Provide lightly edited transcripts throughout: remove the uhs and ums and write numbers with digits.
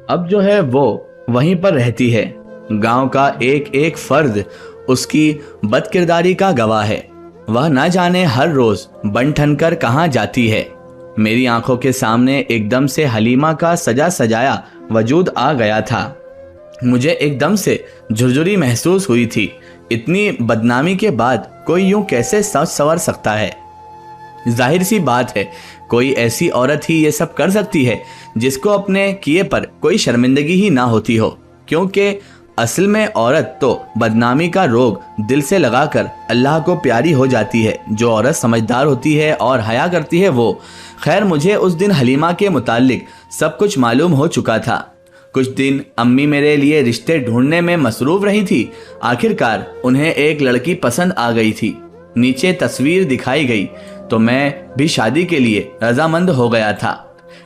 اب جو ہے وہ وہیں پر رہتی ہے۔ گاؤں کا ایک ایک فرد اس کی بد کرداری کا گواہ ہے۔ وہ نہ جانے ہر روز بن ٹھن کر کہاں جاتی ہے۔ میری آنکھوں کے سامنے ایک دم سے حلیمہ کا سجا سجایا وجود آ گیا تھا۔ مجھے ایک دم سے جھرجھری محسوس ہوئی تھی۔ اتنی بدنامی کے بعد کوئی یوں کیسے سوچ سنور سکتا ہے؟ ظاہر سی بات ہے، کوئی ایسی عورت ہی یہ سب کر سکتی ہے جس کو اپنے کیے پر کوئی شرمندگی ہی نہ ہوتی ہو، کیونکہ اصل میں عورت تو بدنامی کا روگ دل سے لگا کر اللہ کو پیاری ہو جاتی ہے۔ جو عورت سمجھدار ہوتی ہے اور حیا کرتی ہے وہ۔ خیر، مجھے اس دن حلیمہ کے متعلق سب کچھ معلوم ہو چکا تھا۔ کچھ دن امی میرے لیے رشتے ڈھونڈنے میں مصروف رہی تھی۔ آخرکار انہیں ایک لڑکی پسند آ گئی تھی۔ نیچے تصویر دکھائی گئی تو میں بھی شادی کے لیے رضامند ہو گیا تھا۔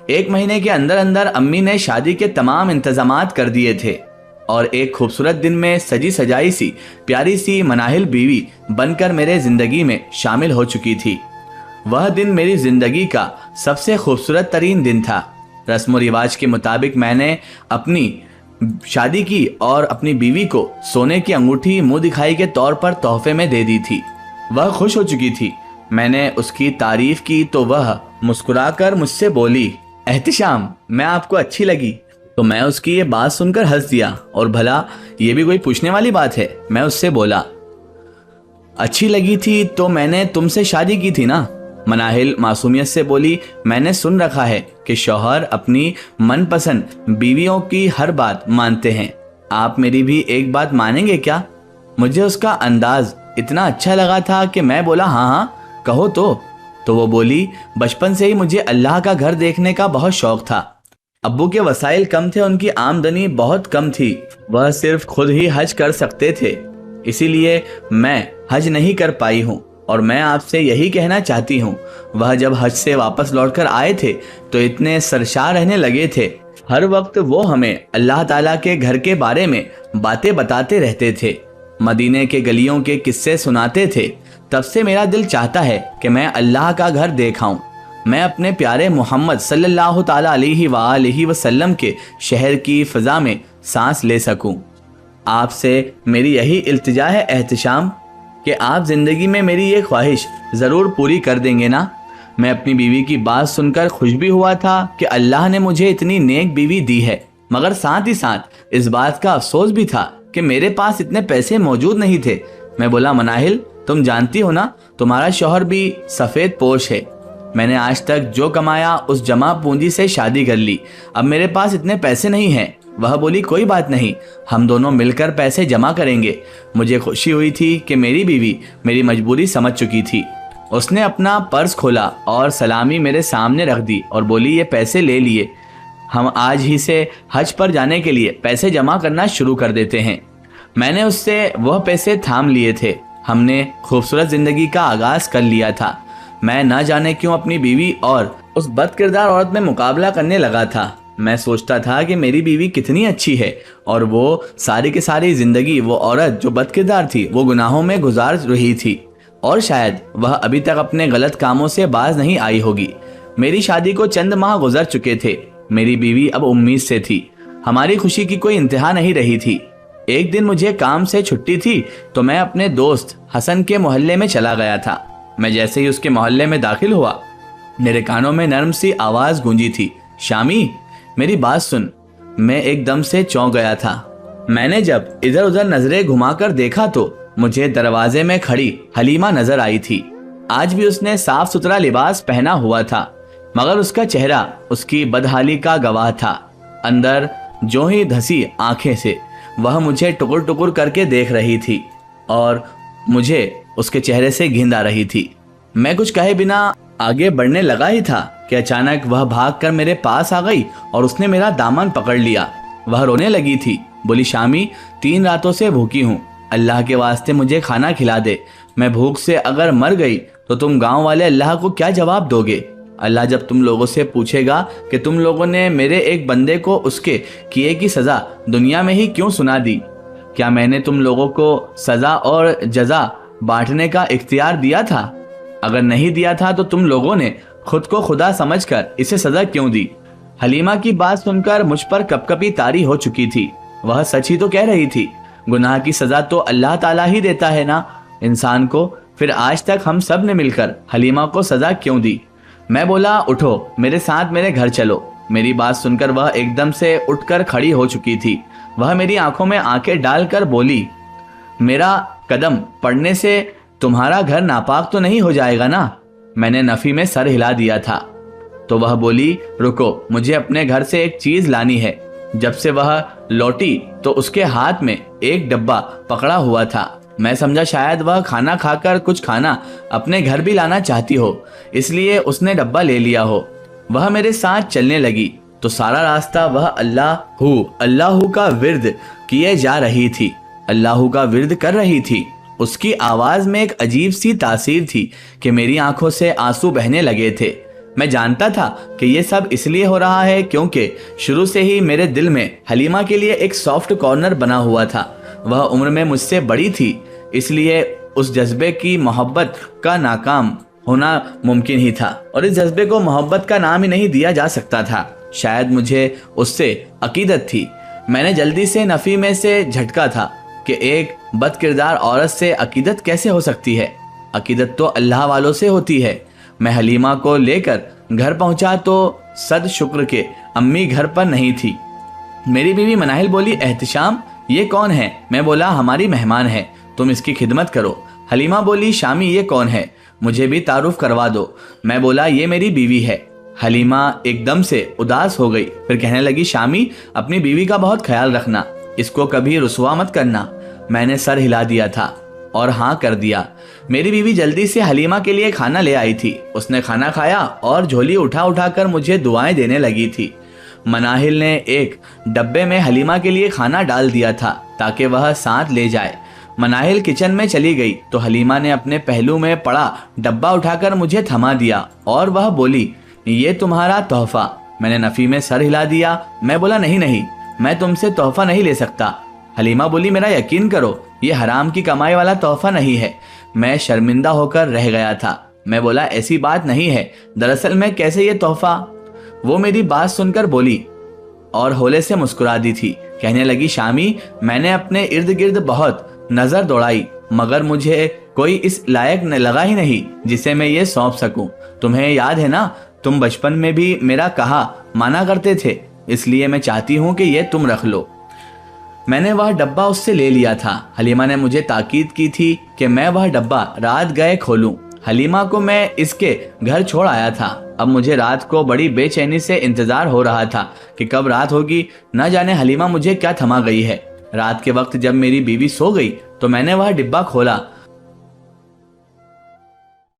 1 مہینے کے اندر اندر امی نے شادی کے تمام انتظامات کر دیے تھے اور ایک خوبصورت دن میں سجی سجائی سی پیاری سی مناہل بیوی بن کر میرے زندگی میں شامل ہو چکی تھی۔ وہ دن میری زندگی کا سب سے خوبصورت ترین دن تھا۔ رسم و رواج کے مطابق میں نے اپنی شادی کی اور اپنی بیوی کو سونے کی انگوٹھی منہ دکھائی کے طور پر تحفے میں دے دی تھی۔ وہ خوش ہو چکی تھی۔ میں نے اس کی تعریف کی تو وہ مسکرا کر مجھ سے بولی، احتشام، میں آپ کو اچھی لگی؟ تو میں اس کی یہ بات سن کر ہنس دیا، اور بھلا یہ بھی کوئی پوچھنے والی بات ہے؟ میں اس سے بولا، اچھی لگی تھی تو میں نے تم سے شادی کی تھی نا؟ مناہل معصومیت سے بولی، میں نے سن رکھا ہے کہ شوہر اپنی من پسند بیویوں کی ہر بات مانتے ہیں، آپ میری بھی ایک بات مانیں گے کیا؟ مجھے اس کا انداز اتنا اچھا لگا تھا کہ میں بولا، ہاں ہاں کہو تو وہ بولی، بچپن سے ہی مجھے اللہ کا گھر دیکھنے کا بہت شوق تھا۔ ابو کے وسائل کم تھے، ان کی آمدنی بہت کم تھی، وہ صرف خود ہی حج کر سکتے تھے، اسی لیے میں حج نہیں کر پائی ہوں، اور میں آپ سے یہی کہنا چاہتی ہوں، وہ جب حج سے واپس لوٹ کر آئے تھے تو اتنے سرشار رہنے لگے تھے، ہر وقت وہ ہمیں اللہ تعالیٰ کے گھر کے بارے میں باتیں بتاتے رہتے تھے، مدینے کے گلیوں کے قصے سناتے تھے۔ تب سے میرا دل چاہتا ہے کہ میں اللہ کا گھر دیکھاؤں، میں اپنے پیارے محمد صلی اللہ تعالیٰ علیہ وآلہ وسلم کے شہر کی فضا میں سانس لے سکوں۔ آپ سے میری یہی التجا ہے احتشام، کہ آپ زندگی میں میری یہ خواہش ضرور پوری کر دیں گے نا؟ میں اپنی بیوی کی بات سن کر خوش بھی ہوا تھا کہ اللہ نے مجھے اتنی نیک بیوی دی ہے، مگر ساتھ ہی ساتھ اس بات کا افسوس بھی تھا کہ میرے پاس اتنے پیسے موجود نہیں تھے۔ میں بولا، مناہل، تم جانتی ہو نا تمہارا شوہر بھی سفید پوش ہے، میں نے آج تک جو کمایا اس جمع پونجی سے شادی کر لی، اب میرے پاس اتنے پیسے نہیں ہیں۔ وہ بولی، کوئی بات نہیں، ہم دونوں مل کر پیسے جمع کریں گے۔ مجھے خوشی ہوئی تھی کہ میری بیوی میری مجبوری سمجھ چکی تھی۔ اس نے اپنا پرس کھولا اور سلامی میرے سامنے رکھ دی اور بولی، یہ پیسے لے لیے، ہم آج ہی سے حج پر جانے کے لیے پیسے جمع کرنا شروع کر دیتے ہیں۔ میں نے اس سے وہ پیسے تھام لیے تھے۔ ہم نے خوبصورت زندگی کا آغاز کر لیا تھا۔ میں نہ جانے کیوں اپنی بیوی اور اس بد کردار عورت میں مقابلہ کرنے لگا تھا۔ میں سوچتا تھا کہ میری بیوی کتنی اچھی ہے، اور وہ ساری کی ساری زندگی وہ عورت جو بد کردار تھی وہ گناہوں میں گزار رہی تھی، اور شاید وہ ابھی تک اپنے غلط کاموں سے باز نہیں آئی ہوگی۔ میری شادی کو چند ماہ گزر چکے تھے، میری بیوی اب امید سے تھی، ہماری خوشی کی کوئی انتہا نہیں رہی تھی۔ ایک دن مجھے کام سے چھٹی تھی تو میں اپنے دوست حسن کے محلے میں چلا گیا تھا۔ میں جیسے ہی اس کے محلے میں داخل ہوا، میرے کانوں میں نرم سی آواز گونجی تھی، شامی، میری بات سن۔ میں ایک دم سے چونک گیا تھا۔ میں نے جب ادھر ادھر نظریں گھما کر دیکھا تو مجھے دروازے میں کھڑی حلیمہ نظر آئی تھی۔ آج بھی اس نے صاف ستھرا لباس پہنا ہوا تھا، مگر اس کا چہرہ اس کی بدحالی کا گواہ تھا۔ اندر جو ہی دھسی آنکھیں سے وہ مجھے ٹکر ٹکر کر کے دیکھ رہی تھی، اور مجھے اس کے چہرے سے گھن آ رہی تھی۔ میں کچھ کہے بنا آگے بڑھنے لگا ہی تھا کہ اچانک وہ بھاگ کر میرے پاس آ گئی اور اس نے میرا دامن پکڑ لیا۔ وہ رونے لگی تھی، بولی، شامی، 3 راتوں سے بھوکی ہوں، اللہ کے واسطے مجھے کھانا کھلا دے، میں بھوک سے اگر مر گئی تو تم گاؤں والے اللہ کو کیا جواب دو گے؟ اللہ جب تم لوگوں سے پوچھے گا کہ تم لوگوں نے میرے ایک بندے کو اس کے کیے کی سزا دنیا میں ہی کیوں سنا دی؟ کیا میں نے تم لوگوں کو سزا اور جزا بانٹنے کا اختیار دیا تھا؟ اگر نہیں دیا تھا تو تم لوگوں نے خود کو خدا سمجھ کر اسے سزا کیوں دی؟ حلیمہ کی بات سن کر مجھ پر کپکپی طاری ہو چکی تھی۔ وہ سچ ہی تو کہہ رہی تھی، گناہ کی سزا تو اللہ تعالیٰ ہی دیتا ہے نا انسان کو، پھر آج تک ہم سب نے مل کر حلیمہ کو سزا کیوں دی؟ میں بولا اٹھو میرے ساتھ میرے گھر چلو۔ میری بات سن کر وہ ایک دم سے اٹھ کر کھڑی ہو چکی تھی۔ وہ میری آنکھوں میں آنکھیں ڈال کر بولی، میرا قدم پڑنے سے تمہارا گھر ناپاک تو نہیں ہو جائے گا نا؟ میں نے نفی میں سر ہلا دیا تھا تو وہ بولی، رکو مجھے اپنے گھر سے ایک چیز لانی ہے۔ جب سے وہ لوٹی تو اس کے ہاتھ میں ایک ڈبہ پکڑا ہوا تھا۔ میں سمجھا شاید وہ کھانا کھا کر کچھ کھانا اپنے گھر بھی لانا چاہتی ہو، اس لیے اس نے ڈبہ لے لیا ہو۔ وہ میرے ساتھ چلنے لگی تو سارا راستہ وہ اللہ کا ورد کیے جا رہی تھی، اللہ کا ورد کر رہی تھی۔ اس کی آواز میں ایک عجیب سی تاثیر تھی کہ میری آنکھوں سے آنسو بہنے لگے تھے۔ میں جانتا تھا کہ یہ سب اس لیے ہو رہا ہے کیونکہ شروع سے ہی میرے دل میں حلیمہ کے لیے ایک سافٹ کارنر بنا ہوا تھا۔ وہ عمر میں مجھ سے بڑی تھی، اس لیے اس جذبے کی محبت کا ناکام ہونا ممکن ہی تھا، اور اس جذبے کو محبت کا نام ہی نہیں دیا جا سکتا تھا۔ شاید مجھے اس سے عقیدت تھی۔ میں نے جلدی سے نفی میں سے جھٹکا تھا کہ ایک بد کردار عورت سے عقیدت کیسے ہو سکتی ہے؟ عقیدت تو اللہ والوں سے ہوتی ہے۔ میں حلیمہ کو لے کر گھر پہنچا تو صد شکر کے امی گھر پر نہیں تھی۔ میری بیوی مناہل بولی، احتشام یہ کون ہے؟ میں بولا ہماری مہمان ہے، تم اس کی خدمت کرو۔ حلیمہ بولی، شامی یہ کون ہے؟ مجھے بھی تعارف کروا دو۔ میں بولا یہ میری بیوی ہے۔ حلیمہ ایک دم سے اداس ہو گئی، پھر کہنے لگی، شامی اپنی بیوی کا بہت خیال رکھنا، اس کو کبھی رسوا مت کرنا۔ میں نے سر ہلا دیا تھا اور ہاں کر دیا۔ میری بیوی جلدی سے حلیمہ کے لیے کھانا لے آئی تھی۔ اس نے کھانا کھایا اور جھولی اٹھا اٹھا کر مجھے دعائیں دینے لگی تھی۔ مناہل نے ایک ڈبے میں حلیمہ کے لیے کھانا ڈال دیا تھا تاکہ وہ ساتھ لے جائے۔ مناہل کچن میں چلی گئی تو حلیمہ نے اپنے پہلو میں پڑا ڈبہ اٹھا کر مجھے تھما دیا اور وہ بولی، یہ تمہارا تحفہ۔ میں نے نفی میں سر ہلا دیا۔ میں بولا نہیں، میں تم سے تحفہ نہیں لے سکتا۔ حلیمہ بولی، میرا یقین کرو یہ حرام کی کمائی والا تحفہ نہیں ہے۔ میں شرمندہ ہو کر رہ گیا تھا۔ میں بولا ایسی بات نہیں ہے، دراصل میں کیسے یہ تحفہ؟ وہ میری بات سن کر بولی اور ہولے سے مسکرا دی تھی۔ کہنے لگی، شامی میں نے اپنے ارد گرد بہت نظر دوڑائی مگر مجھے کوئی اس لائق لگا ہی نہیں جسے میں یہ سونپ سکوں۔ تمہیں یاد ہے نا، تم بچپن میں بھی میرا کہا مانا کرتے تھے، اس لیے میں چاہتی ہوں کہ یہ تم رکھ لو۔ میں نے وہ ڈبہ اس سے لے لیا تھا۔ حلیمہ نے مجھے تاکید کی تھی کہ میں وہ ڈبہ رات گئے کھولوں۔ حلیمہ کو میں اس کے گھر چھوڑ آیا تھا۔ اب مجھے رات کو بڑی بے چینی سے انتظار ہو رہا تھا کہ کب رات ہوگی، نہ جانے حلیمہ مجھے کیا تھما گئی ہے۔ رات کے وقت جب میری بیوی سو گئی تو میں نے وہ ڈبہ کھولا